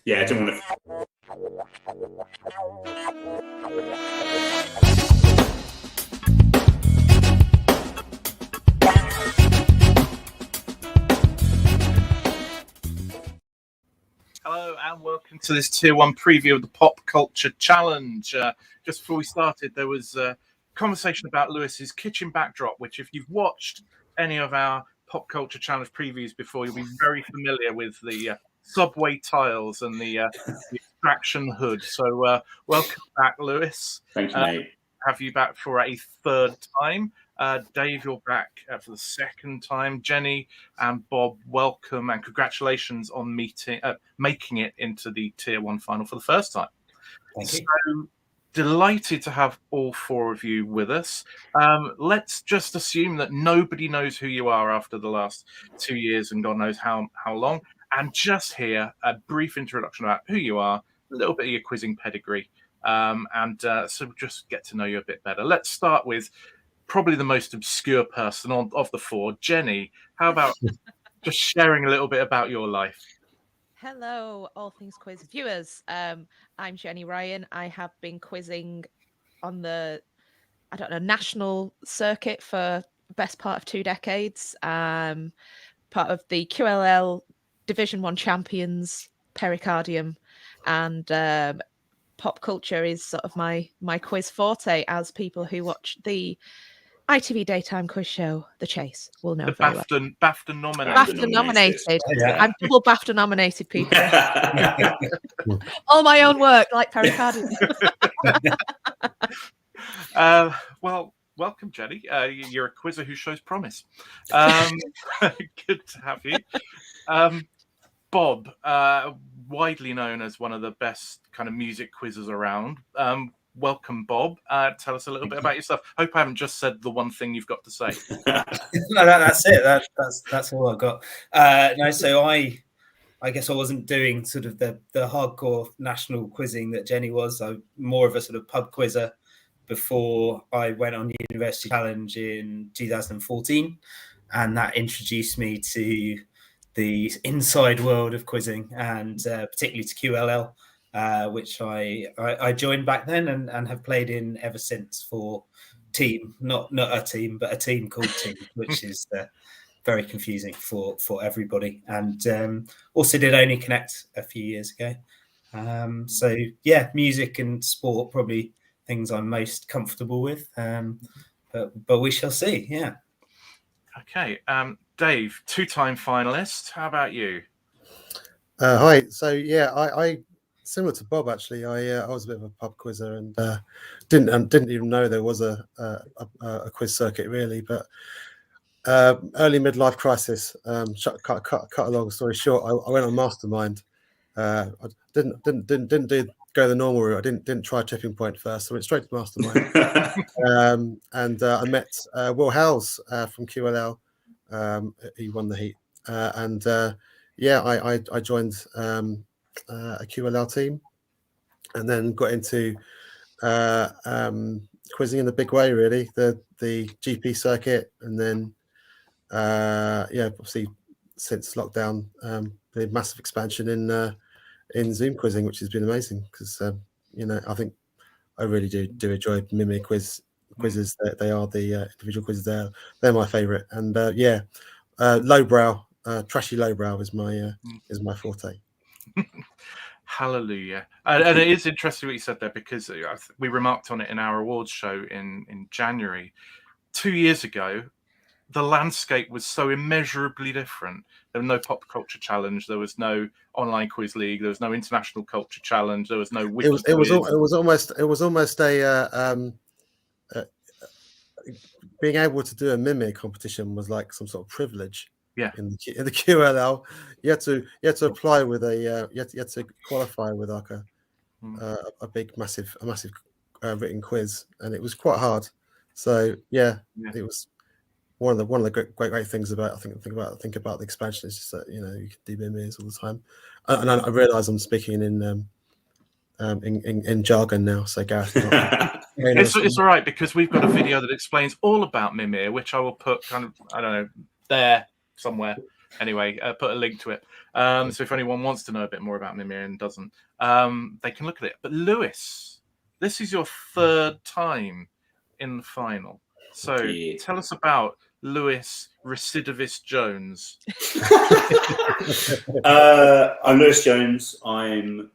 Yeah, I don't want to. Hello and welcome to this Tier 1 preview of the Pop Culture Challenge. Just before we started, there was a conversation about Lewis's kitchen backdrop, which if you've watched any of our Pop Culture Challenge previews before, you'll be very familiar with the subway tiles and the extraction hood. So welcome back, Lewis. Thank you, mate. Have you back for a third time. Dave, you're back for the second time. Jenny and Bob, welcome and congratulations on making it into the Tier 1 final for the first time. Thank you. So delighted to have all four of you with us. Let's just assume that nobody knows who you are after the last 2 years and God knows how long. And just hear a brief introduction about who you are, a little bit of your quizzing pedigree, so just get to know you a bit better. Let's start with probably the most obscure person of the four. Jenny, how about just sharing a little bit about your life? Hello, All Things Quiz viewers. I'm Jenny Ryan. I have been quizzing on the, national circuit for the best part of 2 decades. Part of the QLL Division 1 champions, Pericardium, and pop culture is sort of my quiz forte, as people who watch the ITV daytime quiz show, The Chase, will know. The BAFTA nominated. BAFTA nominated. Yeah. I'm double BAFTA nominated, people. All my own work, like Pericardium. Well, welcome, Jenny. You're a quizzer who shows promise. Good to have you. Bob, widely known as one of the best kind of music quizzes around. Welcome, Bob. Tell us a little bit about yourself. Hope I haven't just said the one thing you've got to say. No, that's it. That's all I've got. So I guess I wasn't doing sort of the hardcore national quizzing that Jenny was. I'm more of a sort of pub quizzer before I went on University Challenge in 2014, and that introduced me to the inside world of quizzing, and particularly to QLL. Which I joined back then and have played in ever since for team, not a team, but a team called Team, which is very confusing for everybody. And also did Only Connect a few years ago. So yeah, music and sport probably things I'm most comfortable with. But we shall see. Yeah. Okay, Dave, 2-time finalist. How about you? Hi. So yeah, I similar to Bob, actually. I was a bit of a pub quizzer and didn't even know there was a quiz circuit really. But early midlife crisis. Cut a long story short, I went on Mastermind. I didn't go the normal route. I didn't try Tipping Point first. I went straight to Mastermind. And I met Will Howells from QLL. He won the heat. I joined a QLL team, and then got into quizzing in the big way, really, the GP circuit, and then obviously since lockdown, the massive expansion in Zoom quizzing, which has been amazing because I think I really do enjoy mimic quizzes. They are the individual quizzes. They're my favourite, and lowbrow, trashy lowbrow is my forte. Hallelujah. And it is interesting what you said there, because we remarked on it in our awards show in January. 2 years ago, the landscape was so immeasurably different. There was no Pop Culture Challenge. There was no Online Quiz League. There was no International Culture Challenge. There was no Wiki It was almost a being able to do a mimic competition was like some sort of privilege. Yeah. In the QLL, you had to apply with you had to qualify with like a massive written quiz, and it was quite hard. So yeah. It was one of the great things about I think about the expansion is just that you can do mimics all the time, and I realise I'm speaking in jargon now. So Gareth, it's all right, because we've got a video that explains all about Mimir, which I will put kind of there somewhere. Anyway, put a link to it. So if anyone wants to know a bit more about Mimir and doesn't, they can look at it. But Lewis, this is your third time in the final. So Yeah. tell us about Lewis Recidivis Jones. I'm Lewis Jones. I'm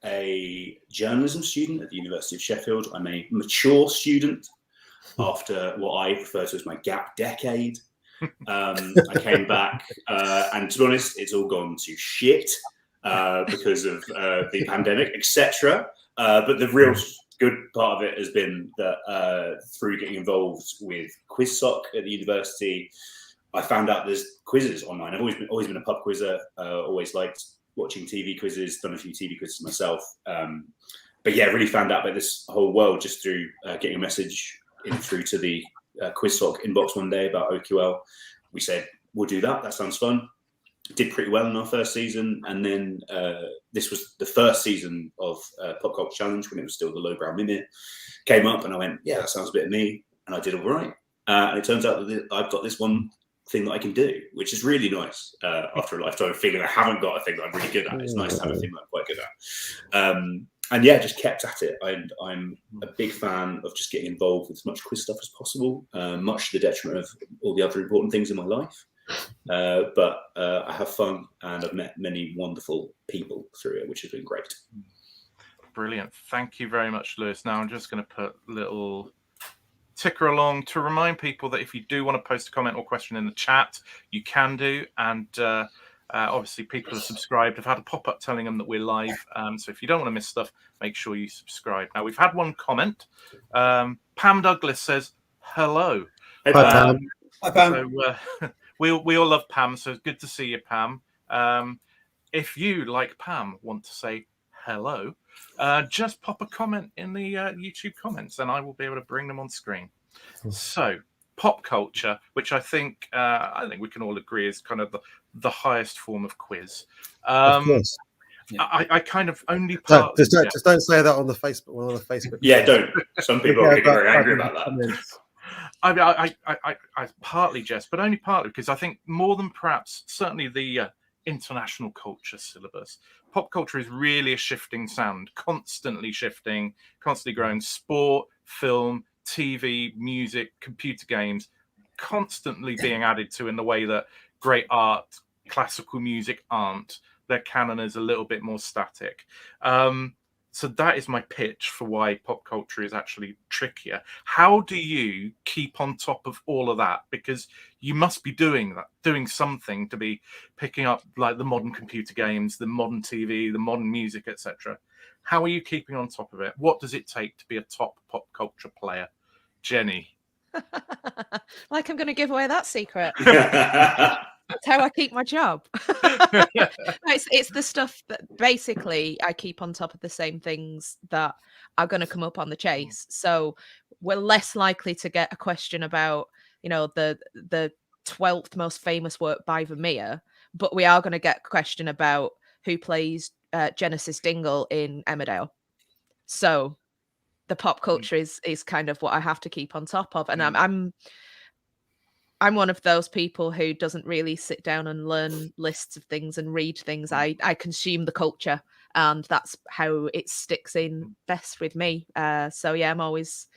a journalism student at the University of Sheffield. I'm a mature student after what I refer to as my gap decade. I came back, and to be honest, it's all gone to shit because of the pandemic, etc. But the real good part of it has been that through getting involved with QuizSoc at the university, I found out there's quizzes online. I've always been a pub quizzer. Always liked watching TV quizzes. Done a few TV quizzes myself. But yeah, really found out about this whole world just through getting a message in through to the QuizSoc inbox one day about OQL. We said, we'll do that. That sounds fun. Did pretty well in our first season. And then this was the first season of Pop Culture Challenge when it was still the lowbrow Mimir. Came up and I went, yeah, that sounds a bit of me. And I did all right. And it turns out that I've got this one thing that I can do, which is really nice after a lifetime of feeling I haven't got a thing that I'm really good at. It's nice to have a thing that I'm quite good at. And yeah, just kept at it. I'm a big fan of just getting involved with as much quiz stuff as possible, much to the detriment of all the other important things in my life. But I have fun and I've met many wonderful people through it, which has been great. Brilliant. Thank you very much, Lewis. Now I'm just going to put a little ticker along to remind people that if you do want to post a comment or question in the chat, you can do. And obviously people who are subscribed have had a pop-up telling them that we're live. So if you don't want to miss stuff, make sure you subscribe. Now we've had one comment. Pam Douglas says, hello. Hey, Hi, Pam. Hi, Pam. So we all love Pam, so it's good to see you, Pam. If you, like Pam, want to say hello, just pop a comment in the YouTube comments and I will be able to bring them on screen. So pop culture, which I think we can all agree is kind of the highest form of quiz. Of course. I kind of only Just don't say that on the Facebook. Yeah, don't. Some people are going to get very angry about that. I partly jest, but only partly because I think more than perhaps certainly the international culture syllabus, pop culture is really a shifting sand, constantly shifting, constantly growing. Sport, film, TV, music, computer games, constantly being added to in the way that great art, classical music aren't. Their canon is a little bit more static. So that is my pitch for why pop culture is actually trickier. How do you keep on top of all of that? Because you must be doing something to be picking up like the modern computer games, the modern TV, the modern music, etc. How are you keeping on top of it? What does it take to be a top pop culture player? Jenny. Like I'm going to give away that secret. That's how I keep my job. It's the stuff that basically I keep on top of the same things that are going to come up on the chase. So we're less likely to get a question about, the 12th most famous work by Vermeer, but we are going to get a question about who plays Genesis Dingle in Emmerdale. So the pop culture is kind of what I have to keep on top of. And I'm one of those people who doesn't really sit down and learn lists of things and read things. I consume the culture, and that's how it sticks in best with me. So yeah, I'm always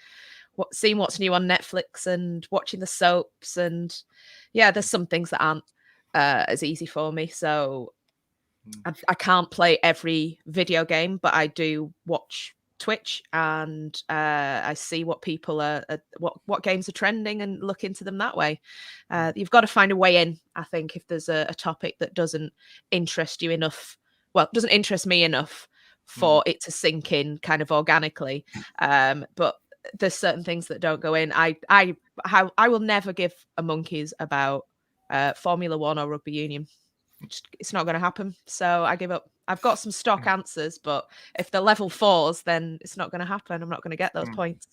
seeing what's new on Netflix and watching the soaps. And yeah, there's some things that aren't as easy for me. So I can't play every video game, but I do watch Twitch and I see what people are what games are trending and look into them that way. You've got to find a way in, I think, if there's a topic that doesn't interest you enough, doesn't interest me enough for it to sink in kind of organically. But there's certain things that don't go in. I will never give a monkeys about Formula One or rugby union. It's not going to happen. So I give up. I've got some stock answers, but if they're level 4s, then it's not going to happen. I'm not going to get those points.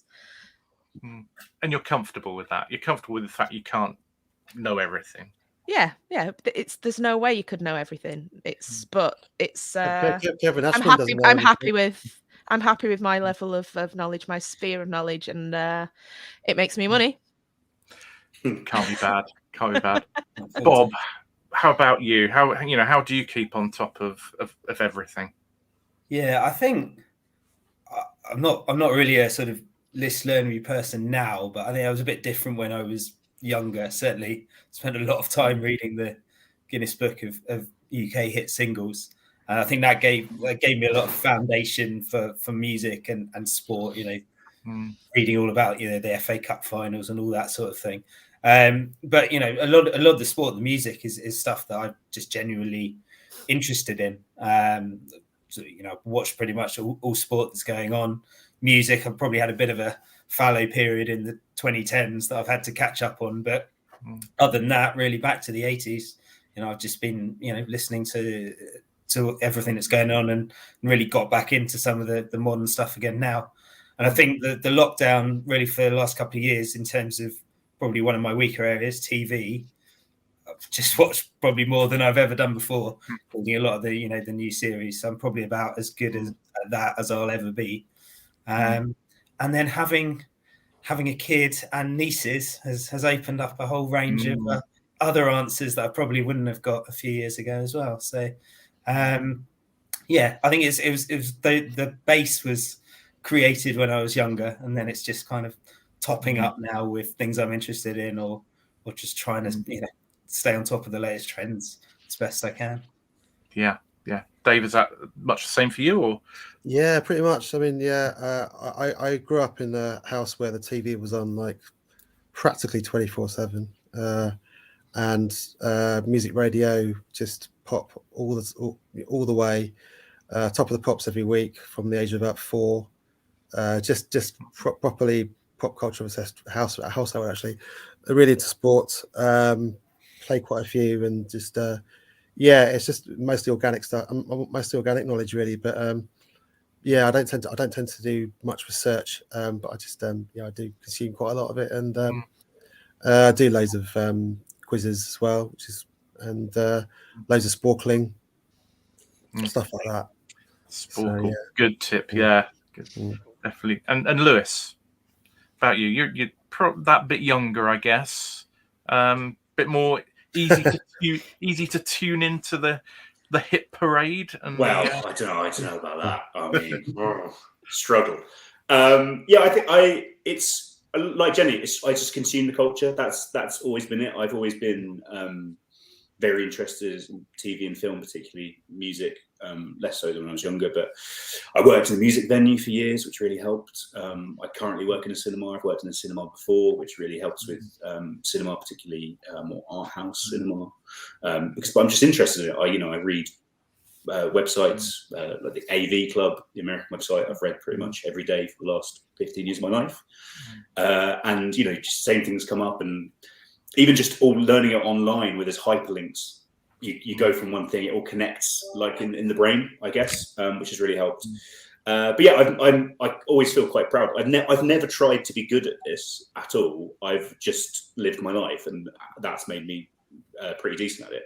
And you're comfortable with that. You're comfortable with the fact you can't know everything. Yeah. There's no way you could know everything. Kevin Ashman I'm happy with my level of knowledge, my sphere of knowledge, and it makes me money. Can't be bad. Bob. how about you? How do you keep on top of everything? Yeah, I think I'm not really a sort of list learnery person now, but I think I was a bit different when I was younger. Certainly spent a lot of time reading the Guinness Book of UK hit singles. And I think that gave me a lot of foundation for music and sport, reading all about, the FA Cup finals and all that sort of thing. But, a lot of the sport, the music is stuff that I'm just genuinely interested in. So, I've watched pretty much all sport that's going on. Music, I've probably had a bit of a fallow period in the 2010s that I've had to catch up on. But other than that, really back to the 80s, I've just been, listening to everything that's going on and really got back into some of the modern stuff again now. And I think the lockdown really for the last couple of years, in terms of probably one of my weaker areas, TV, I've just watched probably more than I've ever done before. Watching a lot of the new series, so I'm probably about as good at that as I'll ever be. And then having a kid and nieces has opened up a whole range of other answers that I probably wouldn't have got a few years ago as well. So, I think it was the base was created when I was younger, and then it's just kind of topping up now with things I'm interested in, or just trying to stay on top of the latest trends as best I can. Yeah. Dave, is that much the same for you, or? Yeah, pretty much. I mean, I grew up in a house where the TV was on like practically 24/7, and music radio just pop all the way, top of the pops every week from the age of about 4. Just properly pop culture obsessed household actually. Really into sports. Play quite a few and just it's just mostly organic stuff, mostly organic knowledge really. But I don't tend to do much research, but I just I do consume quite a lot of it, and I do loads of quizzes as well, loads of sporkling, stuff like that. Sporkle, good tip, good. Definitely. And Lewis, about you, you're that bit younger, I guess, bit more easy to tune into the hit parade. And I don't know about that. I mean, struggle. I think it's like Jenny. I just consume the culture. That's always been it. I've always been very interested in TV and film, particularly music. Less so than when I was younger, but I worked in a music venue for years, which really helped. I currently work in a cinema. I've worked in a cinema before, which really helps with cinema, particularly more art house cinema, because I'm just interested in it. I read websites like the AV Club, the American website. I've read pretty much every day for the last 15 years of my life, and just same things come up, and even just all learning it online where there's hyperlinks. You go from one thing, it all connects like in the brain, I guess, which has really helped. But I always feel quite proud. I've never tried to be good at this at all. I've just lived my life, and that's made me pretty decent at it.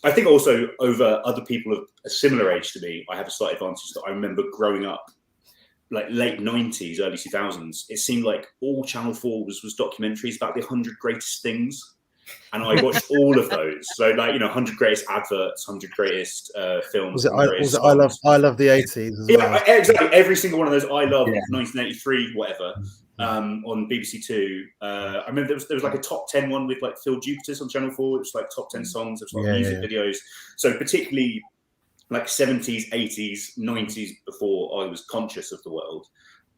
I think also over other people of a similar age to me, I have a slight advantage that I remember growing up like late 90s, early 2000s. It seemed like all Channel 4 was documentaries about the 100 greatest things. And I watched all of those. So, 100 greatest adverts, 100 greatest films. Was it I love the 80s as well? Exactly. Every single one of those I love 1983, whatever, on BBC Two. I remember there was like a top 10 one with like Phil Jupiter's on Channel 4. It was like top 10 songs. It was like music videos. So particularly like 70s, 80s, 90s, before I was conscious of the world,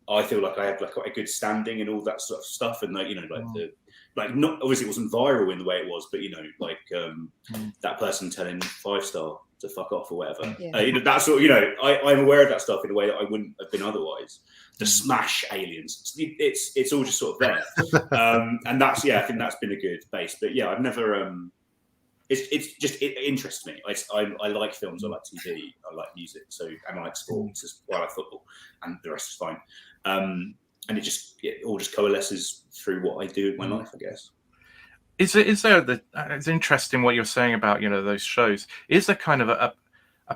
I feel like I had like quite a good standing and all that sort of stuff. And not obviously it wasn't viral in the way it was, but that person telling 5-star to fuck off or whatever. That sort of, I'm aware of that stuff in a way that I wouldn't have been otherwise. The smash aliens, it's all just sort of there, and that's I think that's been a good base. But I've never. It interests me. I like films, I like TV, I like music, and I like sports, I like football, and the rest is fine. And it all just coalesces through what I do in my life, I guess. It's interesting what you're saying about those shows. Is there kind of a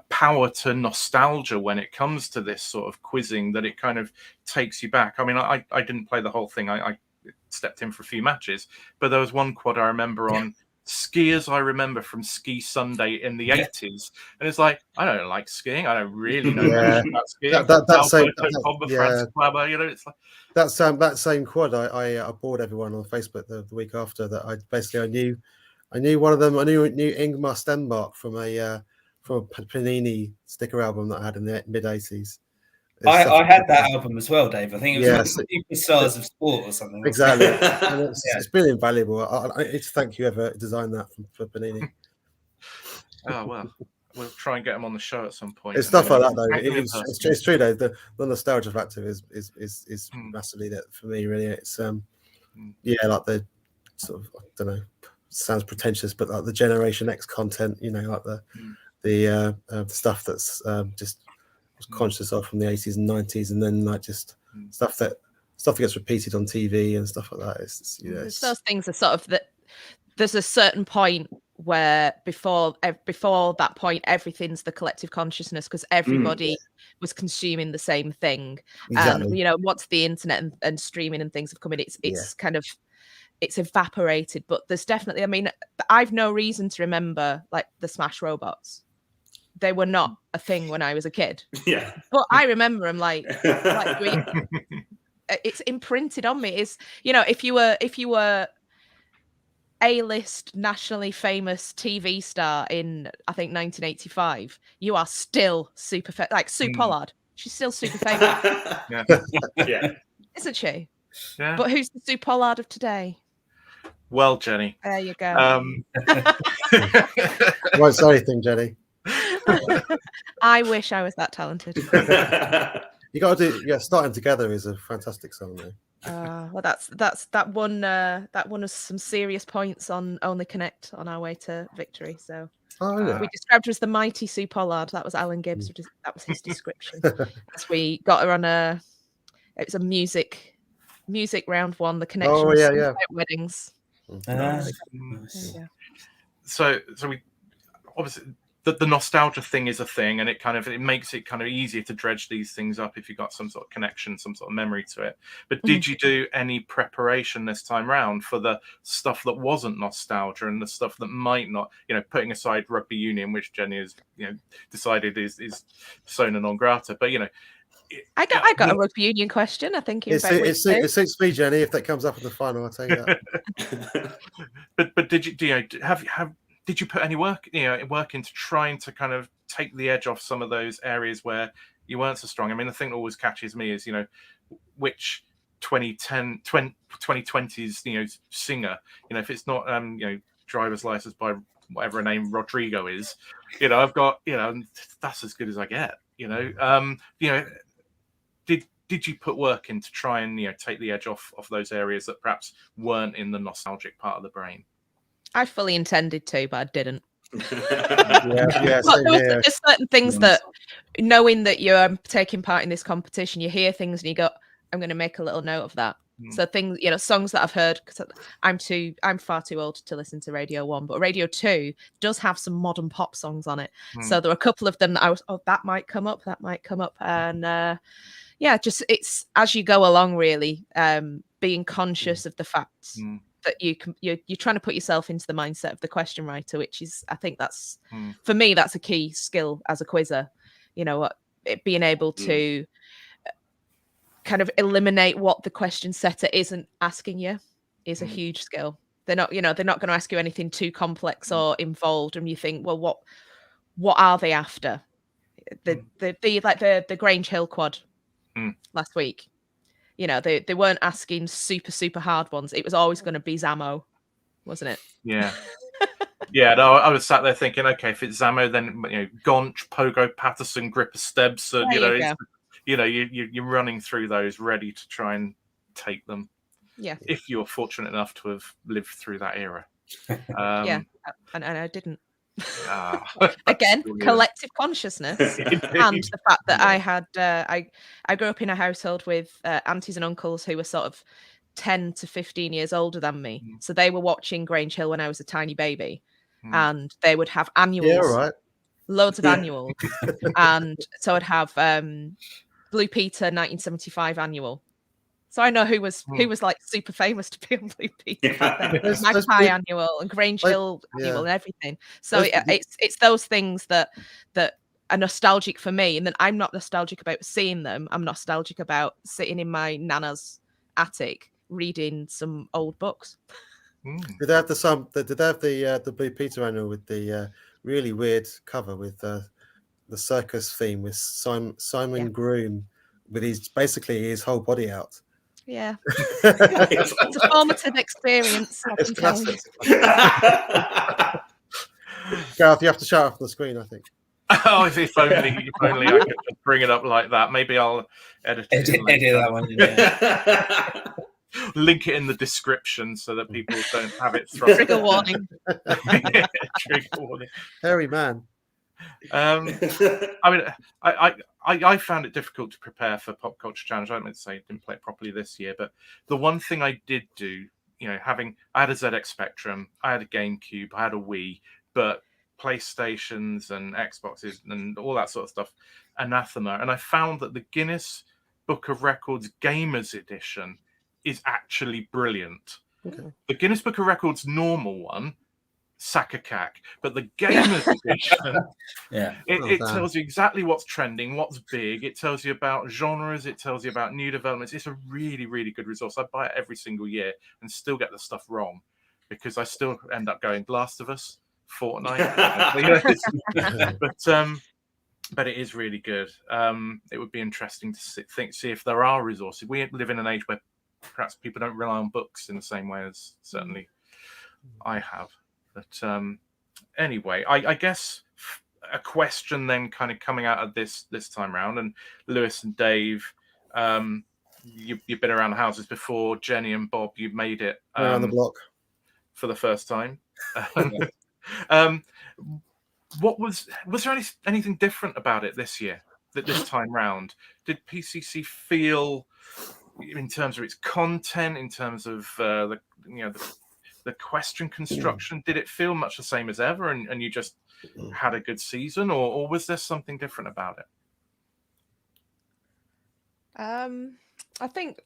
power to nostalgia when it comes to this sort of quizzing, that it kind of takes you back? I mean, I didn't play the whole thing. I stepped in for a few matches, but there was one quad I remember on skiers I remember from Ski Sunday in the 80s, and it's like, I don't like skiing. I don't really know much about skiing. Franz Klaber, you know, it's like that same quad. I bored everyone on Facebook the week after that. I knew one of them. I knew Ingmar Stenmark from a Panini sticker album that I had in the mid '80s. I had that album as well, Dave. I think it was Superstars of Sport or something. Exactly. It's been invaluable. I need to thank whoever designed that for Panini. Oh, well, we'll try and get them on the show at some point. It's stuff like that, though. It's true, though. The nostalgia factor is massively that for me, really. It's like the sort of, I don't know, sounds pretentious, but like the Generation X content, you know, like the stuff that's just was conscious of from the 80s and 90s, and then like just stuff that gets repeated on TV and stuff like that. It's just, it's those things are sort of that. There's a certain point where before that point, everything's the collective consciousness because everybody was consuming the same thing. Exactly. And you know, once the internet and streaming and things have come in, it's kind of it's evaporated. But there's definitely, I mean, I've no reason to remember like the Smash Robots. They were not a thing when I was a kid. Yeah. But I remember them like it's imprinted on me. Is, you know, if you were A-list nationally famous TV star in, I think, 1985, you are still super like Sue Pollard. She's still super famous. Yeah. Isn't she? Yeah. But who's the Sue Pollard of today? Well, Jenny. There you go. Won't say anything, Jenny. I wish I was that talented. You got to do. Yeah, Starting Together is a fantastic song, though. Well, that won us some serious points on Only Connect on our way to victory. So we described her as the mighty Sue Pollard. That was Alan Gibbs. That was his description. As we got her on it was a music round one. The connection. Oh yeah. Weddings. So we obviously. The nostalgia thing is a thing, and it makes it kind of easier to dredge these things up if you've got some sort of connection, some sort of memory to it. But did you do any preparation this time round for the stuff that wasn't nostalgia and the stuff that might not, you know, putting aside rugby union, which Jenny has, you know, decided is persona non grata, but you know. I got a rugby union question. I think it suits me, Jenny. If that comes up in the final, I'll tell you that. but did you put any work into trying to kind of take the edge off some of those areas where you weren't so strong? I mean, the thing that always catches me is, you know, which 2020s, you know, singer, you know, if it's not, you know, driver's license by whatever her name Rodrigo is, you know, I've got, you know, that's as good as I get, you know. You know, did you put work in to try and, you know, take the edge off those areas that perhaps weren't in the nostalgic part of the brain? I fully intended to, but I didn't. There's certain things that, knowing that you're taking part in this competition, you hear things and you go, I'm going to make a little note of that. So things, you know, songs that I've heard, because I'm far too old to listen to Radio 1, but Radio 2 does have some modern pop songs on it. So there were a couple of them that I was, that might come up. And just it's as you go along, really, being conscious of the facts. That you're trying to put yourself into the mindset of the question writer, which is, I think that's for me, that's a key skill as a quizzer. You know, being able to kind of eliminate what the question setter isn't asking you is a huge skill. They're not going to ask you anything too complex or involved, and you think, well, what are they after? The Grange Hill quad last week. You know, they weren't asking super hard ones. It was always going to be Zamo, wasn't it? Yeah. Yeah, no, I was sat there thinking, okay, if it's Zamo, then, you know, Gonch, Pogo, Patterson, Gripper, Stebson, you're running through those ready to try and take them. Yeah. If you're fortunate enough to have lived through that era. And I didn't. Again, collective consciousness and the fact that I had I grew up in a household with aunties and uncles who were sort of 10 to 15 years older than me, so they were watching Grange Hill when I was a tiny baby, and they would have annuals, loads of annuals, and so I'd have Blue Peter 1975 annual. So I know who was like super famous to be on Blue Peter back then. There's Magpie Annual and Grange Hill Annual and everything. So it's those things that are nostalgic for me, and then I'm not nostalgic about seeing them. I'm nostalgic about sitting in my nana's attic reading some old books. Did they have the Blue Peter Annual with the really weird cover with the circus theme with Simon Groom with basically his whole body out? Yeah, it's a formative experience. I can tell you. Gareth, you have to shout off the screen, I think. Oh, if only I could just bring it up like that. Maybe I'll edit that one. Yeah. Link it in the description so that people don't have it thrown. Trigger warning. Trigger warning. Hairy man. I mean, I found it difficult to prepare for Pop Culture Challenge. I don't mean to say I didn't play it properly this year, but the one thing I did do, I had a ZX Spectrum, I had a GameCube, I had a Wii, but PlayStations and Xboxes and all that sort of stuff, anathema. And I found that the Guinness Book of Records Gamers Edition is actually brilliant. Okay. The Guinness Book of Records normal one, sack a cack, but the Gamers Edition, it tells you exactly what's trending, what's big. It tells you about genres. It tells you about new developments. It's a really, really good resource. I buy it every single year and still get the stuff wrong because I still end up going Last of Us, Fortnite. But it is really good. It would be interesting to see if there are resources. We live in an age where perhaps people don't rely on books in the same way as certainly I have. But anyway, I guess a question then kind of coming out of this time round, and Lewis and Dave, you've been around the houses before. Jenny and Bob, you've made it around the block for the first time. What was there anything different about it this year? This time round, did PCC feel, in terms of its content, in terms of the question construction, did it feel much the same as ever, and you just had a good season, or was there something different about it? I think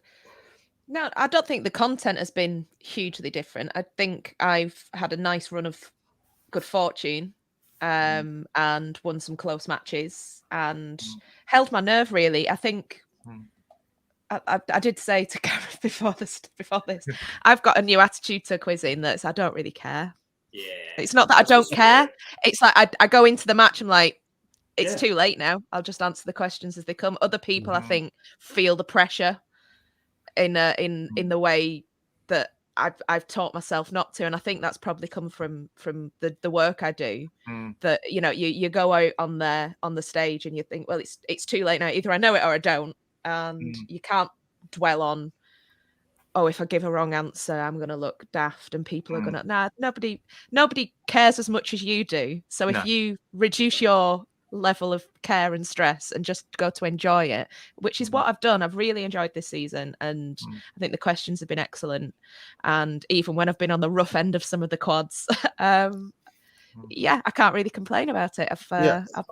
no, I don't think the content has been hugely different. I think I've had a nice run of good fortune, and won some close matches and held my nerve. Really, I think. I did say to Gareth before this, I've got a new attitude to quizzing that's I don't really care. Yeah. It's not that I don't care. It's like I go into the match, I'm like, it's too late now. I'll just answer the questions as they come. Other people, I think, feel the pressure in the way that I've taught myself not to, and I think that's probably come from the work I do. That you go out on the stage and you think, well, it's too late now. Either I know it or I don't. And you can't dwell on, if I give a wrong answer, I'm going to look daft and people are going to, nobody cares as much as you do. So if you reduce your level of care and stress and just go to enjoy it, which is what I've done. I've really enjoyed this season, and I think the questions have been excellent. And even when I've been on the rough end of some of the quads, I can't really complain about it. I've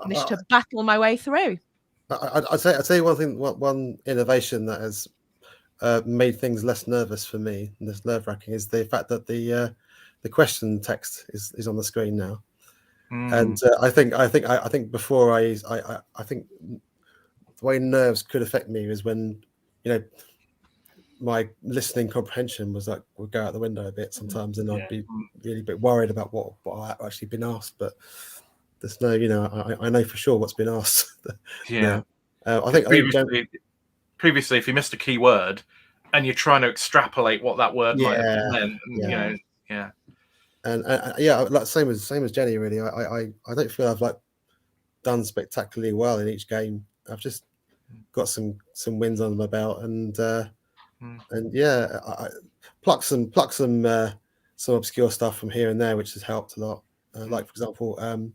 managed to battle my way through. I'll tell you one thing. One innovation that has made things less nervous for me and less nerve-wracking is the fact that the question text is on the screen now. And I think before I think the way nerves could affect me is when my listening comprehension would go out the window a bit sometimes, and I'd be really a bit worried about what I've actually been asked, but. There's no, I know for sure what's been asked. I think previously, if you missed a key word and you're trying to extrapolate what that word might have meant, and like same as Jenny. Really, I don't feel I've done spectacularly well in each game. I've just got some wins under my belt, and I pluck some obscure stuff from here and there, which has helped a lot. Like for example.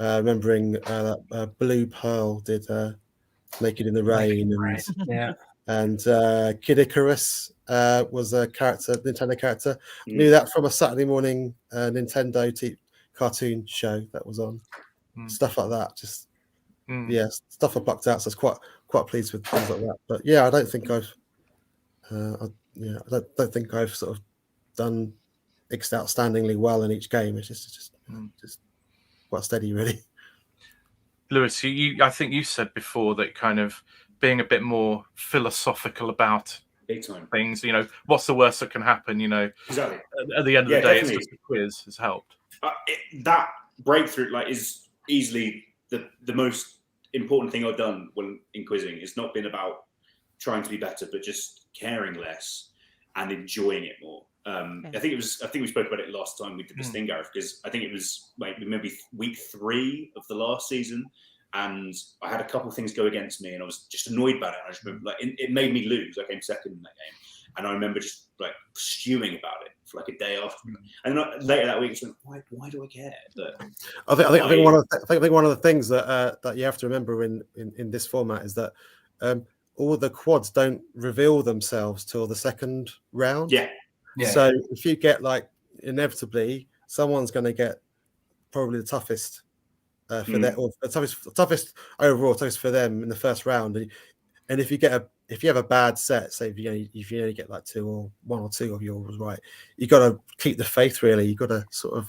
Remembering Blue Pearl did Naked in the Rain, and Kid Icarus was a Nintendo character. Knew that from a Saturday morning Nintendo cartoon show that was on. Stuff like that, just stuff I plucked out. So I was quite pleased with things like that. But I don't think I've I don't think I've sort of done outstandingly well in each game. It's just quite steady, really. Lewis, I think you said before that kind of being a bit more philosophical about Big time. things. What's the worst that can happen? Exactly. At the end of the day, definitely. it's just a quiz has helped. That breakthrough is easily the most important thing I've done when in quizzing. It's not been about trying to be better, but just caring less and enjoying it more. I think we spoke about it last time we did this thing, Gareth, because I think it was maybe week 3 of the last season, and I had a couple of things go against me, and I was just annoyed about it. And I just remember, it made me lose. I came second in that game, and I remember just stewing about it for a day after. And then later that week, I just went, why do I care? But I think one of the things that you have to remember in this format is that all the quads don't reveal themselves till the second round. Yeah. So if you get inevitably someone's going to get probably the toughest for that, or the toughest overall, toughest for them in the first round. And if you have a bad set, say if you only get 2 or 1 or 2 of yours right, you got to keep the faith. Really, you got to sort of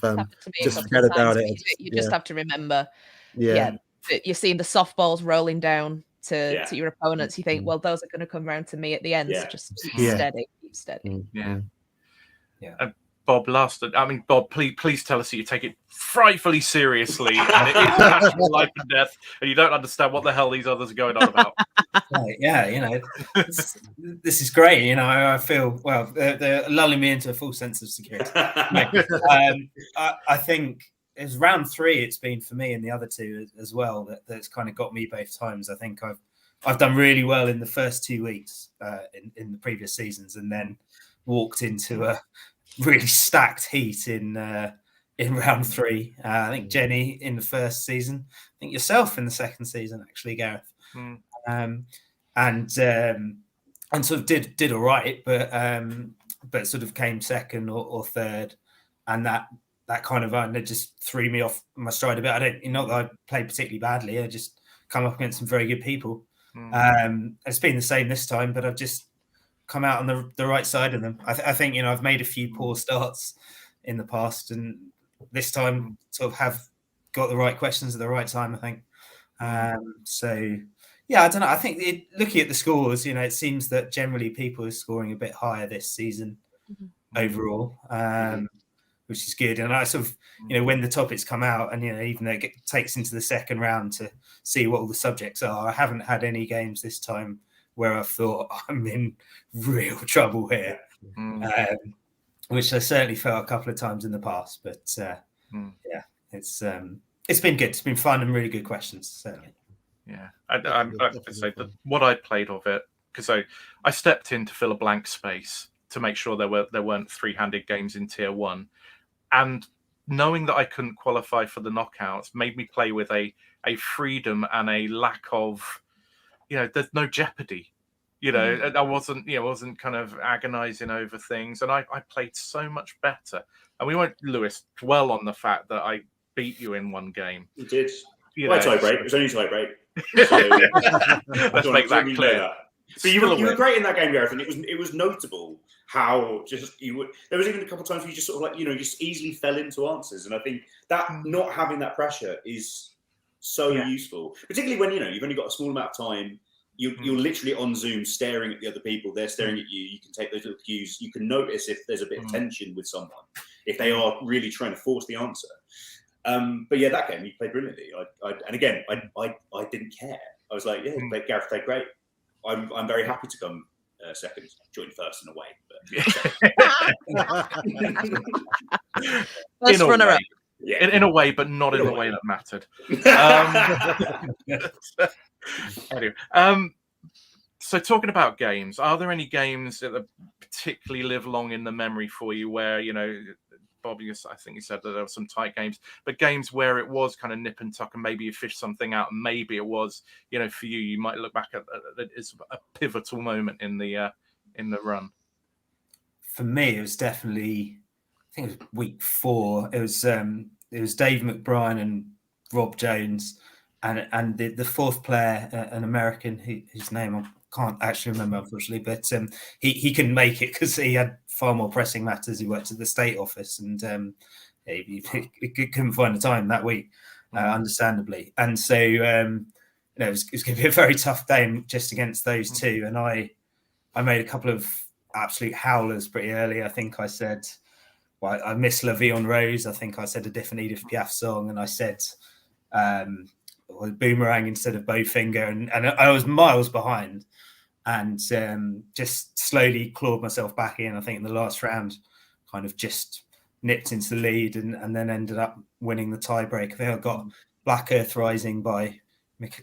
just forget about it. You just have to remember, that you're seeing the softballs rolling down to your opponents. You think, well, those are going to come round to me at the end. So just keep steady. And Bob, Bob, please tell us that you take it frightfully seriously, and it is actual life and death, and you don't understand what the hell these others are going on about. Right, this is great. I feel they're lulling me into a full sense of security. I think it's round 3. It's been for me and the other 2 as well that's kind of got me both times. I think I've done really well in the first 2 weeks in the previous seasons, and then walked into a really stacked heat in round 3. I think Jenny in the first season. I think yourself in the second season, actually, Gareth. And sort of did all right, but sort of came second or third, and that kind of just threw me off my stride a bit. Not that I played particularly badly. I just come up against some very good people. It's been the same this time, but I've just come out on the right side of them. I think I've made a few poor starts in the past, and this time sort of have got the right questions at the right time, I think. I don't know. I think looking at the scores, it seems that generally people are scoring a bit higher this season overall, which is good. And I sort of, when the topics come out, and even though it takes into the second round to see what all the subjects are, I haven't had any games this time where I've thought I'm in real trouble here, which I certainly felt a couple of times in the past. But it's been good. It's been fun and really good questions, certainly. Yeah, I have to say that what I played of it, because I stepped in to fill a blank space to make sure there weren't 3-handed games in Tier 1, and knowing that I couldn't qualify for the knockouts made me play with a freedom and a lack of, there's no jeopardy. I wasn't kind of agonizing over things, and I played so much better. And we won't, Lewis, dwell on the fact that I beat you in one game. You did. Tie break. It was only tie break. So, let's make that clear. But you were great in that game, Gareth, and it was notable how just you would. There was even a couple of times where you just sort of just easily fell into answers, and I think that not having that pressure is so useful, particularly when you've only got a small amount of time. You're literally on Zoom staring at the other people. They're staring at you. You can take those little cues. You can notice if there's a bit of tension with someone, if they are really trying to force the answer. But that game you played brilliantly. I didn't care. I was like, Gareth played great. I'm very happy to come second, join first in a way. But First runner-up. Yeah. In a way, but not in the way that mattered. Anyway, so talking about games, are there any games that particularly live long in the memory for you where, Bobby, I think you said that there were some tight games, but games where it was kind of nip and tuck and maybe you fished something out and maybe it was, for you might look back at it as a pivotal moment in the run? For me, it was definitely, I think it was week 4. It was Dave McBrien and Rob Jones, and the fourth player, an American whose name I'm can't actually remember, unfortunately, but he couldn't make it because he had far more pressing matters. He worked at the state office, and he couldn't find the time that week, understandably. And so it was going to be a very tough game just against those two. And I made a couple of absolute howlers pretty early. I think I said, well, I missed La Vie en Rose. I think I said a different Edith Piaf song, and I said Boomerang instead of Bowfinger, and I was miles behind, and just slowly clawed myself back in. I think in the last round, kind of just nipped into the lead, and then ended up winning the tiebreak. I think I got Black Earth Rising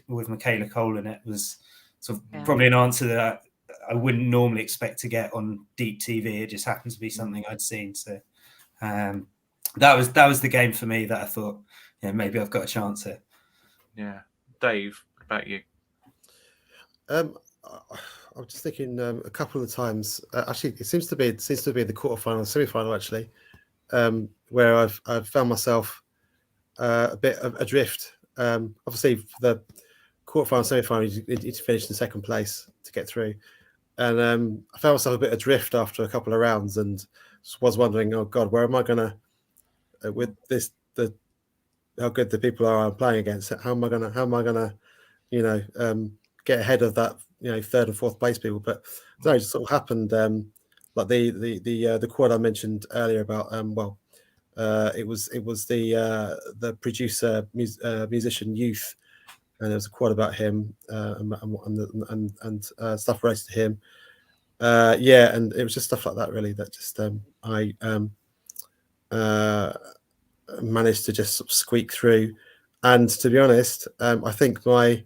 with Michaela Cole, and it was sort of probably an answer that I wouldn't normally expect to get on Deep TV. It just happened to be something I'd seen. So that was the game for me that I thought, maybe I've got a chance here. Yeah, Dave, what about you? I was just thinking a couple of times. Actually, it seems to be the quarterfinal, semi-final actually, where I've found myself a bit adrift. Obviously, for the quarterfinal, semi-final, you need to finish in second place to get through, and I found myself a bit adrift after a couple of rounds, and was wondering, oh God, where am I gonna with this how good the people are I'm playing against? How am I gonna get ahead of that third and fourth place people? But no, it just sort of happened. Like the quad I mentioned earlier about it was the producer musician Youth, and there was a quad about him and stuff related to him. And it was just stuff like that really that just I managed to just sort of squeak through. And to be honest, I think my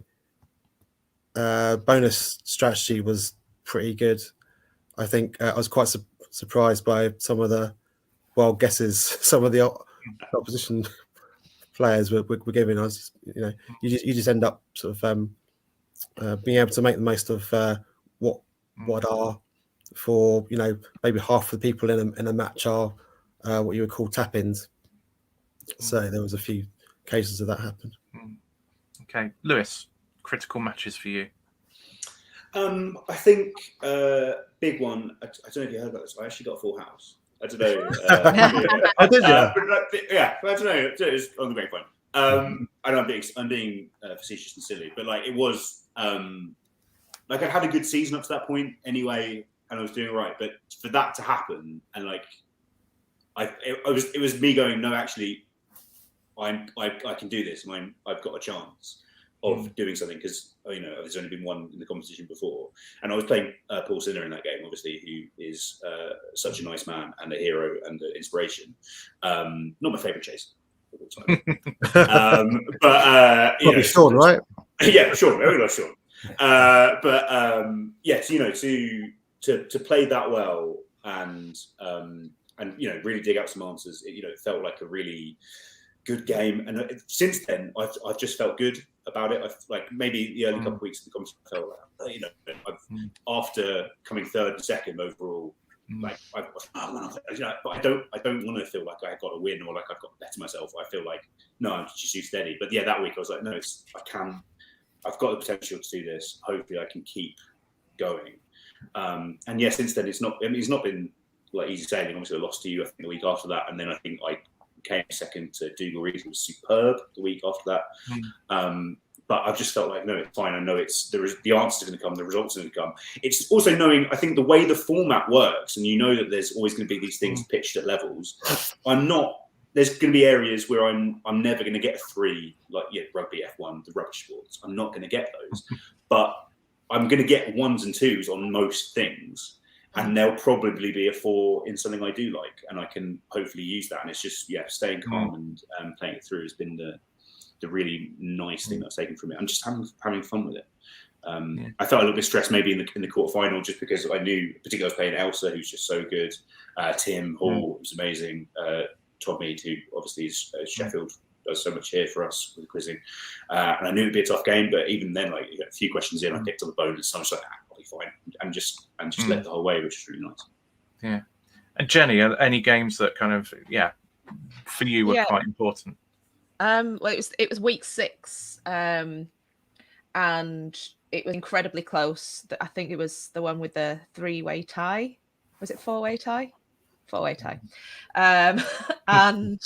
bonus strategy was pretty good. I think I was quite surprised by some of the wild guesses some of the opposition players were giving. I was, you just end up sort of being able to make the most of what are for maybe half the people in a match are what you would call tap-ins. So there was a few cases of that happened. Okay, Lewis, critical matches for you. I think big one. I don't know if you heard about this. I actually got a full house. I don't know. I did, yeah. I don't know. It was on the grapevine. And I'm being facetious and silly, but it was I'd had a good season up to that point anyway, and I was doing all right. But for that to happen, and it was me going, no, actually, I can do this. I've got a chance of doing something because there's only been one in the competition before, and I was playing Paul Sinner in that game, obviously, who is such a nice man and a hero and an inspiration. Not my favourite chaser of all time, but Sean, right? Yeah, Sean, very nice Sean. To play that well and really dig out some answers, it felt like a really good game. And since then, I've just felt good about it. Maybe the early couple of weeks of the competition, I felt after coming third and second overall, but I don't want to feel like I got a win or like I've got to better myself. I feel like no, I'm just too steady. But yeah, that week I was like, no, I've got the potential to do this. Hopefully, I can keep going. And yeah, since then it's not been easy sailing. Obviously, I lost to you I think the week after that, and then I think I came second to Dougal Reid, who was superb the week after that. But I've just felt like, no, it's fine. I know the answers are going to come, the results are going to come. It's also knowing, I think, the way the format works, and that there's always going to be these things pitched at levels. There's going to be areas where I'm never going to get a 3, rugby, F1, the rubbish sports. I'm not going to get those, but I'm going to get 1s and 2s on most things. And there'll probably be a 4 in something I do like, and I can hopefully use that. And it's just staying calm and playing it through has been the really nice thing that's taken from it. I'm just having fun with it. I felt a little bit stressed maybe in the quarterfinal just because I knew, particularly I was playing Elsa, who's just so good. Tim Hall was amazing. Todd Mead, who obviously is Sheffield, does so much here for us with the quizzing. And I knew it'd be a tough game, but even then, a few questions in, I picked on the bonus. So I was like, I'll be fine, and just led the whole way, which is really nice. Yeah. And Jenny, are there any games that kind of for you were quite important? Well, it was week 6, and and it was incredibly close. I think it was the one with the 3-way tie. Was it 4-way tie? 4-way tie. And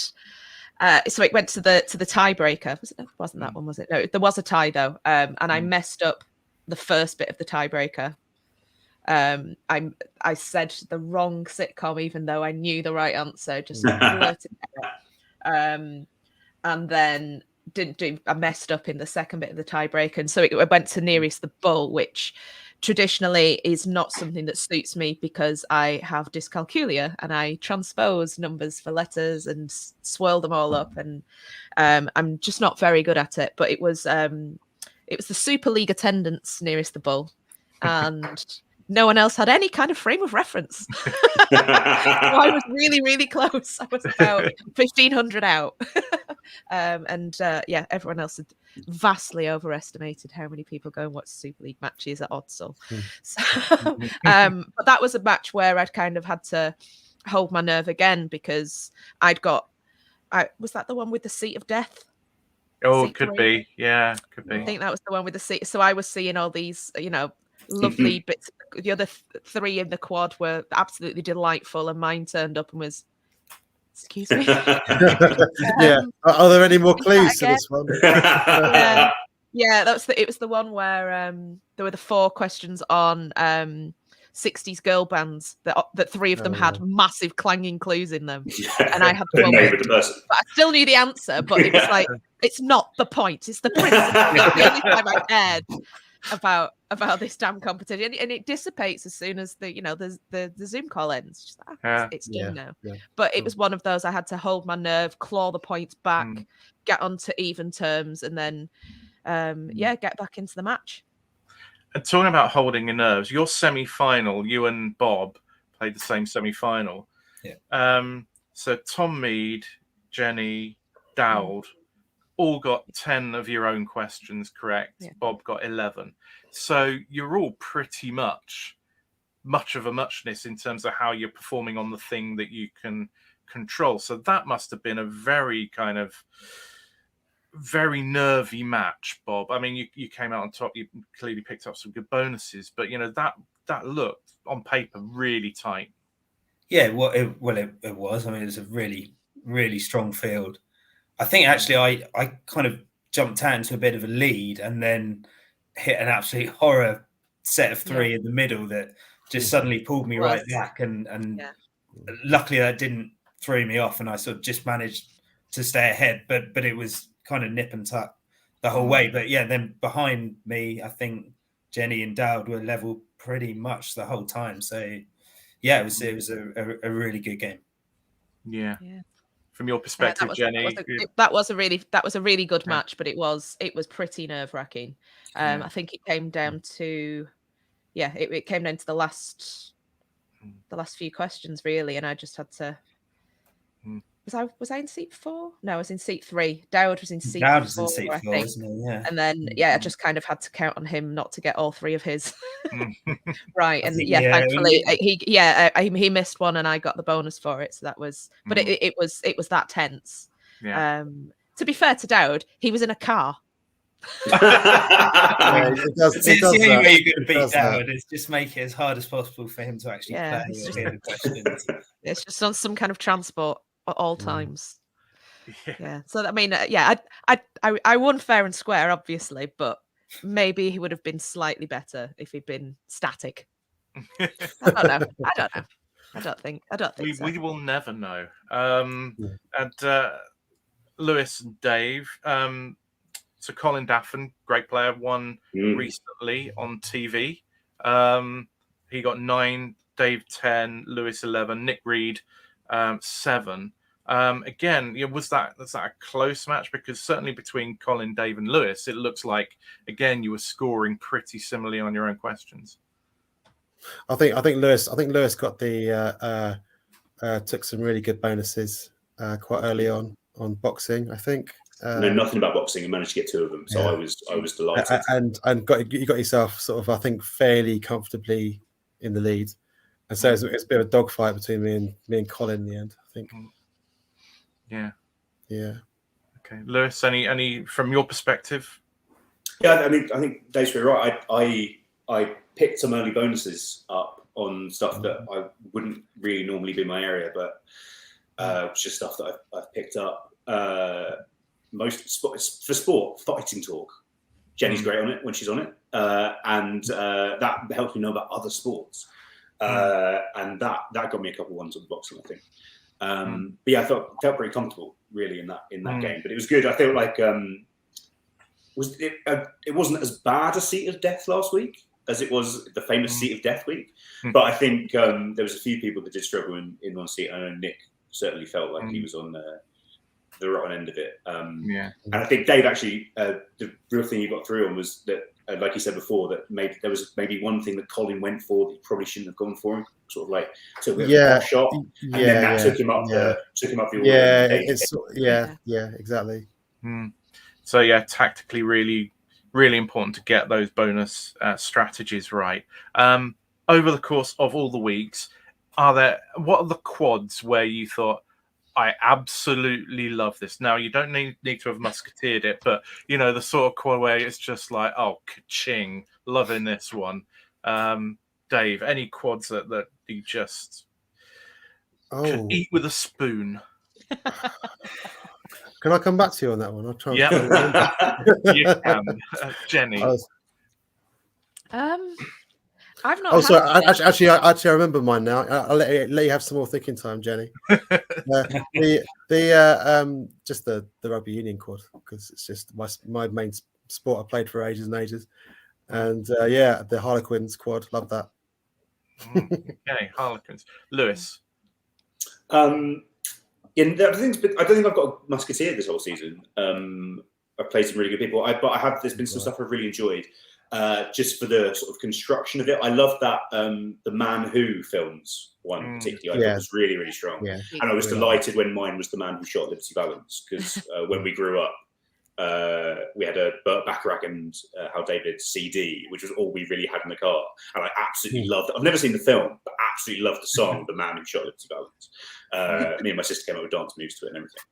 so it went to the tiebreaker. Wasn't that one? Was it? No, there was a tie though. And I messed up the first bit of the tiebreaker. I said the wrong sitcom, even though I knew the right answer. Just blurted it out. And then I messed up in the second bit of the tiebreaker, and so it went to nearest the bull, which traditionally is not something that suits me because I have dyscalculia and I transpose numbers for letters and swirl them all up, and I'm just not very good at it. But it was the Super League attendance nearest the bull, and no one else had any kind of frame of reference. So I was really, really close. I was about 1,500 out. Everyone else had vastly overestimated how many people go and watch Super League matches at Oddsall. But that was a match where I'd kind of had to hold my nerve again because was that the one with the seat of death? Oh, it could be. Yeah, could be. I think that was the one with the seat. So I was seeing all these, lovely bits. The other 3 in the quad were absolutely delightful, and mine turned up and was, excuse me. Yeah. Are there any more clues to this one? Yeah, it was the one where there were the 4 questions on 60s girl bands that 3 of them had massive clanging clues in them, and I had to but I still knew the answer. But it was like, it's not the point; it's the principle. The only time I cared about this damn competition, and it dissipates as soon as the Zoom call ends. Just it's done now. Yeah. But it was one of those I had to hold my nerve, claw the points back, get onto even terms, and then get back into the match. And talking about holding your nerves, your semi-final, you and Bob played the same semi-final. Yeah. So Tom Mead, Jenny, Dowd all got 10 of your own questions correct. Yeah. Bob got 11. So you're all pretty much of a muchness in terms of how you're performing on the thing that you can control. So that must have been a very nervy match, Bob. I mean, you came out on top. You clearly picked up some good bonuses, but that looked on paper really tight. Yeah, it was. I mean, it was a really, really strong field. I think actually I kind of jumped out into a bit of a lead and then hit an absolute horror set of 3 in the middle that just suddenly pulled me right back, and luckily that didn't throw me off, and I sort of just managed to stay ahead, but it was kind of nip and tuck the whole way. But then behind me, I think Jenny and Dowd were level pretty much the whole time. So it was a really good game. Yeah. From your perspective, Jenny, that was a really good match, but it was pretty nerve-wracking. I think it came down to it came down to the last few questions really, and I just had to. Was I in seat 4? No, I was in seat 3. Dowd was in seat 4, I think. Isn't it? Yeah. And then I just kind of had to count on him not to get all 3 of his right. And thankfully he missed one and I got the bonus for it. So that was, but it was that tense. Yeah. To be fair to Dowd, he was in a car. It's the only way you're going to beat Dowd is just make it as hard as possible for him to actually play the questions. It's just on some kind of transport at all times. So I mean, I won fair and square, obviously, but maybe he would have been slightly better if he'd been static. I don't think so. We will never know. And Lewis and Dave, so Colin Daffin, great player, won recently on TV. He got 9, Dave 10, Lewis 11, Nick Reed 7. Again, was that a close match? Because certainly between Colin, Dave, and Lewis, it looks like again you were scoring pretty similarly on your own questions. I think Lewis got the took some really good bonuses quite early on boxing. I think. Know nothing about boxing and managed to get 2 of them, so I was delighted. And you got yourself sort of, I think, fairly comfortably in the lead, and so it's a bit of a dogfight between me and Colin in the end, I think. Yeah. Okay, Lewis, any from your perspective? Yeah, I think Dave's pretty right. I picked some early bonuses up on stuff that I wouldn't really normally be my area, but it's just stuff that I've picked up. Most for sport, fighting talk. Jenny's great on it when she's on it, and that helps me know about other sports. And that got me a couple ones on the boxing, I think. But yeah, I felt pretty comfortable really in that game. But it was good. I feel like it wasn't as bad a seat of death last week as it was the famous seat of death week. But I think there was a few people that did struggle in one seat. I know Nick certainly felt like he was on the rotten end of it. And I think Dave actually, the real thing you got through on was that, like you said before, that there was maybe one thing that Colin went for that he probably shouldn't have gone for, sort of like took a shot, and then that took him up the order. Exactly. So yeah, tactically, really, really important to get those bonus strategies right. Over the course of all the weeks, what are the quads where you thought, I absolutely love this? Now, you don't need to have musketeered it, but, the sort of quad where it's just like, oh, ka-ching, loving this one. Dave, any quads that you just could eat with a spoon? Can I come back to you on that one? I'll try. You can. Jenny. I've not. Oh, sorry. Actually, I remember mine now. I'll let you have some more thinking time, Jenny. Just the rugby union quad, because it's just my main sport. I played for ages and ages, and the Harlequins quad. Love that. Okay, Harlequins. Lewis. I don't think I've got a musketeer this whole season. I've played some really good people, but there's been some stuff I've really enjoyed. Just for the sort of construction of it. I love that the Man Who films one particularly. I thought was really, really strong. Yeah. And I was delighted when mine was The Man Who Shot Liberty Valance, because when we grew up, we had a Burt Bacharach and Hal David CD, which was all we really had in the car. And I absolutely loved it. I've never seen the film, but absolutely loved the song, The Man Who Shot Liberty Valance. Me and my sister came up with dance moves to it and everything.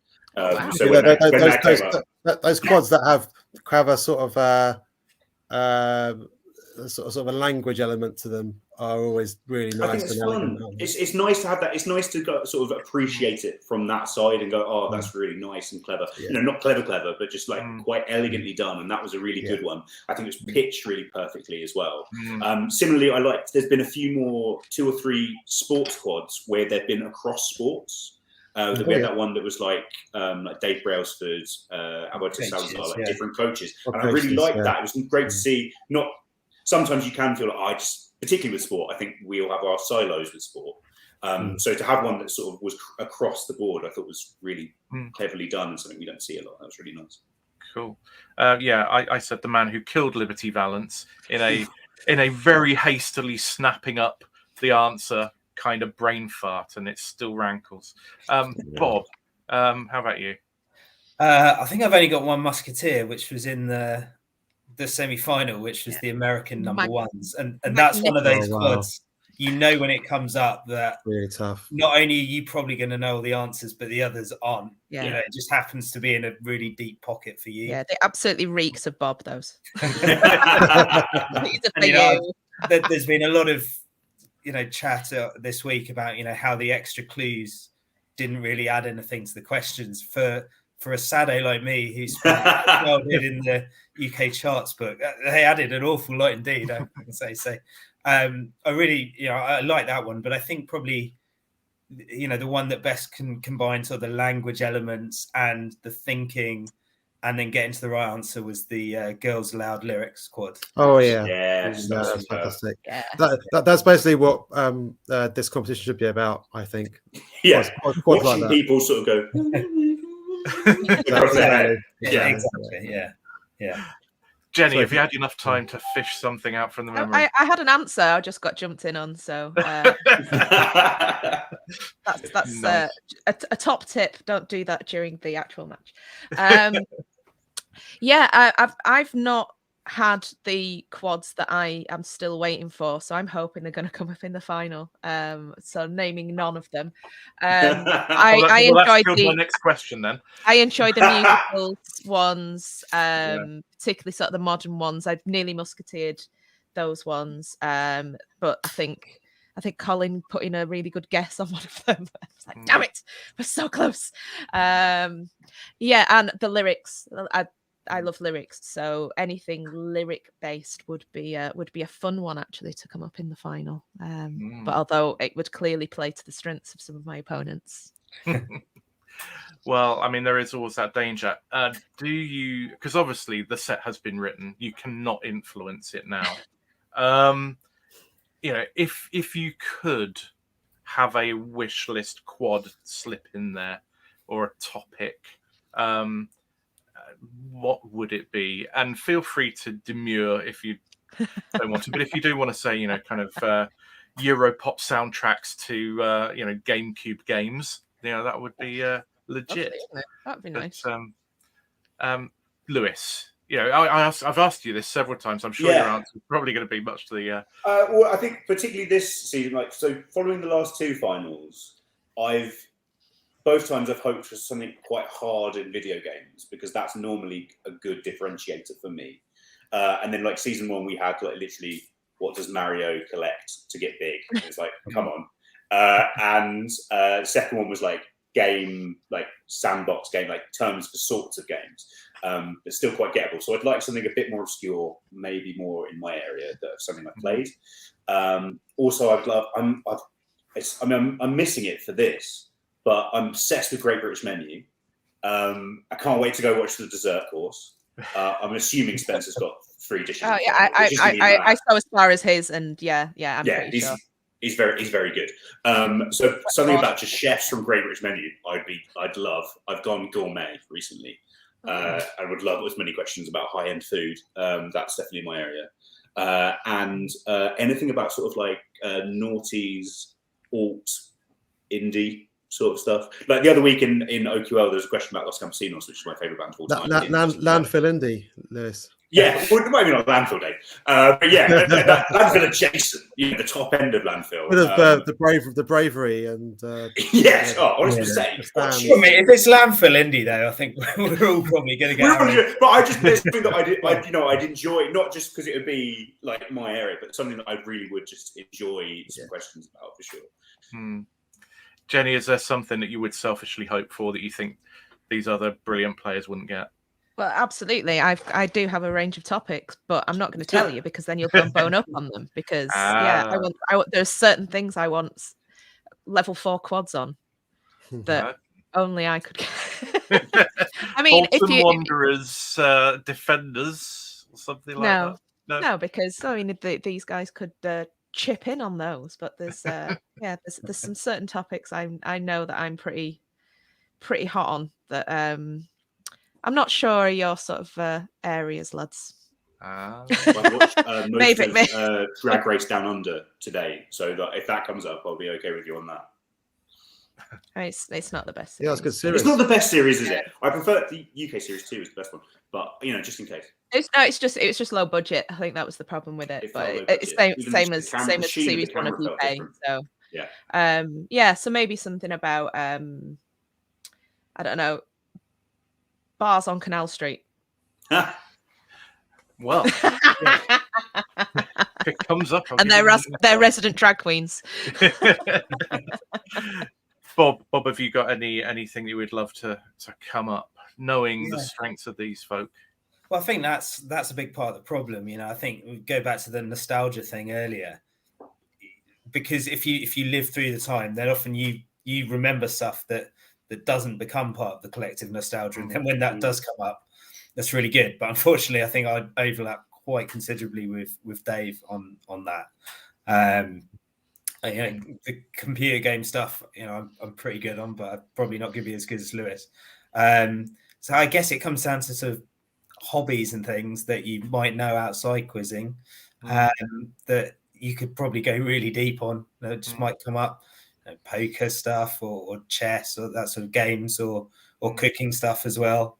So those quads that have a sort of sort of a language element to them are always really nice. I think it's fun. It's nice to have that. It's nice to go, sort of appreciate it from that side and go, oh, that's really nice and clever. Not clever, but just like quite elegantly done. And that was a really good one. I think it was pitched really perfectly as well. Similarly, there's been a few more 2 or 3 sports quads where they've been across sports. We had that one that was like Dave Brailsford, Alberto Salazar, different coaches. And I really liked that. It was great to see. Sometimes you can feel like, particularly with sport, I think we all have our silos with sport. So to have one that sort of was across the board, I thought was really cleverly done and something we don't see a lot. That was really nice. Cool. I said The Man Who Killed Liberty Valance in a very hastily snapping up the answer kind of brain fart, and it still rankles. Bob, how about you? I think I've only got one musketeer, which was in the semi-final, which was the American number ones, and that's one of those quads. When it comes up that really tough. Not only are you probably going to know all the answers, but the others aren't. It just happens to be in a really deep pocket for you. Yeah, they absolutely reeks of Bob. Those. There's been a lot of chat this week about how the extra clues didn't really add anything to the questions for a sado like me who's in the UK charts book. They added an awful lot indeed, I can say. So I really I like that one, but I think probably the one that best can combine sort of the language elements and the thinking and then getting to the right answer was the Girls Aloud Lyrics quad. Oh yeah, that's fantastic. Yeah. That's basically what this competition should be about, I think. Yeah, quads watching like people sort of go. Exactly. Yeah. Jenny, have you had enough time to fish something out from the memory? I had an answer. I just got jumped in on. So that's nice. A top tip. Don't do that during the actual match. I've not had the quads that I am still waiting for, so I'm hoping they're going to come up in the final. So naming none of them. I enjoyed my next question then. I enjoyed the musicals ones, particularly sort of the modern ones. I nearly musketeered those ones, but I think Colin put in a really good guess on one of them. I was like, damn it, we're so close. And the lyrics. I love lyrics, so anything lyric based would be a fun one actually to come up in the final. But although it would clearly play to the strengths of some of my opponents. Well, I mean, there is always that danger. Do you? Because obviously the set has been written, you cannot influence it now. If you could have a wish list quad slip in there or a topic. What would it be? And feel free to demur if you don't want to. But if you do want to say, kind of Europop soundtracks to, GameCube games, that would be legit. That'd be nice. Lewis, I've asked you this several times. I'm sure your answer is probably going to be much to the. Well, I think particularly this season, following the last two finals, both times I've hoped for something quite hard in video games because that's normally a good differentiator for me. And then season one, we had literally, what does Mario collect to get big? And it's come on. And the second one was game, sandbox game, terms for sorts of games. But still quite gettable. So I'd like something a bit more obscure, maybe more in my area that something I've played. Also, I'm missing it for this. But I'm obsessed with Great British Menu. I can't wait to go watch the dessert course. I'm assuming Spencer's got 3 dishes. Oh yeah, I saw as far as his, and I'm pretty sure. He's very good. So something about just chefs from Great British Menu, I'd love. I've gone gourmet recently. I would love as many questions about high-end food. That's definitely my area. And anything about sort of noughties, alt, indie sort of stuff. The other week in OQL, there was a question about Los Campesinos, which is my favourite band of all time. Landfill indie, Lewis. Yeah, well, maybe not Landfill Day, but yeah, Landfill adjacent, the top end of Landfill. The bravery and yes. Honestly, if it's Landfill indie though, I think we're all probably going to get. But there's something that I'd enjoy, not just because it would be my area, but something that I really would just enjoy some questions about for sure. Jenny, is there something that you would selfishly hope for that you think these other brilliant players wouldn't get? Well, absolutely. I do have a range of topics, but I'm not going to tell you because then you'll go and bone up on them. Because I want. There's certain things I want level 4 quads on that only I could get. I mean, Bolton Wanderers, Defenders, or something like that. No, because these guys could chip in on those, but there's there's some certain topics I know that I'm pretty hot on that I'm not sure are your sort of areas, lads. I watched most of Drag Race Down Under today, so that if that comes up, I'll be okay with you on that. It's not the best series. Yeah, it's good series. It's not the best series, is it? I prefer the UK series 2 is the best one, but just in case. It was just low budget. I think that was the problem with it. But it's same as series 1 of UK. So so maybe something about I don't know, bars on Canal Street. Well, it comes up, and they're resident drag queens. Bob, have you got anything that you would love to come up, knowing the strengths of these folk? Well, I think that's a big part of the problem. I think we go back to the nostalgia thing earlier, because if you live through the time, then often you remember stuff that doesn't become part of the collective nostalgia, and then when that does come up, that's really good. But unfortunately, I think I overlap quite considerably with Dave on that. The computer game stuff, I'm pretty good on, but I'd probably not going to be as good as Lewis. So I guess it comes down to sort of hobbies and things that you might know outside quizzing, that you could probably go really deep on. That just might come up, poker stuff or chess or that sort of games or cooking stuff as well.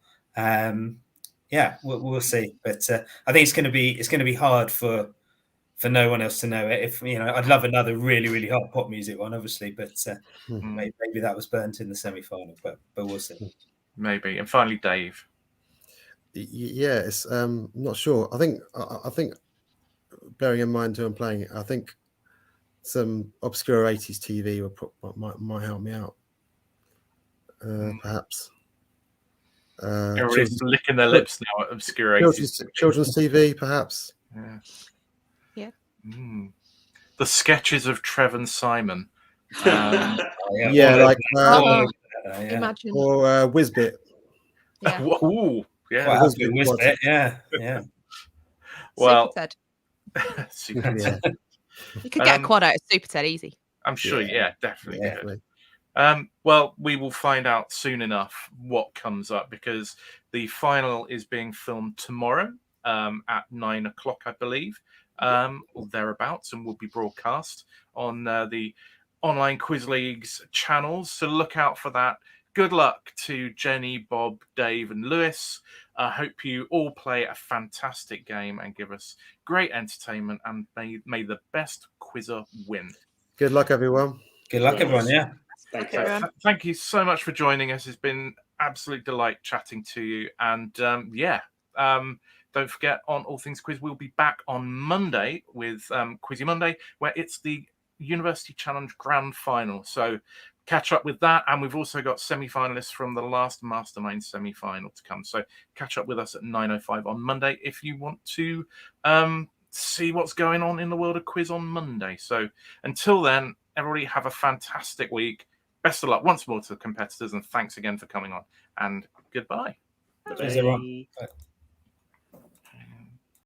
yeah, we'll see. But I think it's going to be hard for no one else to know it. If I'd love another really hard pop music one, obviously, but maybe that was burnt in the semi-final. But we'll see. Maybe. And finally, Dave. Yeah, it's not sure. I think bearing in mind who I'm playing, I think some obscure 80s TV might help me out. Perhaps. Everybody's licking their lips now at obscure 80s. Children's TV, perhaps. Yeah. The sketches of Trev and Simon. Like imagine. or Whizbit. Yeah. Ooh, yeah. Wow, Whizbit, yeah. Well, Super Ted. Yeah. You could get a quad out of Super Ted easy. I'm sure, definitely. Definitely. Well, we will find out soon enough what comes up, because the final is being filmed tomorrow at 9 o'clock, I believe, or thereabouts, and will be broadcast on the Online Quiz League's channels. So look out for that. Good luck to Jenny, Bob, Dave, and Lewis. I hope you all play a fantastic game and give us great entertainment, and may the best quizzer win. Good luck, everyone. Good luck, everyone. Yeah. Thank you so much for joining us. It's been absolute delight chatting to you. And don't forget, on All Things Quiz, we'll be back on Monday with Quizzy Monday, where it's the University Challenge Grand Final. So catch up with that. And we've also got semi-finalists from the last Mastermind semi-final to come. So catch up with us at 9:05 on Monday if you want to see what's going on in the world of quiz on Monday. So until then, everybody have a fantastic week. Best of luck once more to the competitors, and thanks again for coming on. And goodbye. Cheers, everyone. Bye.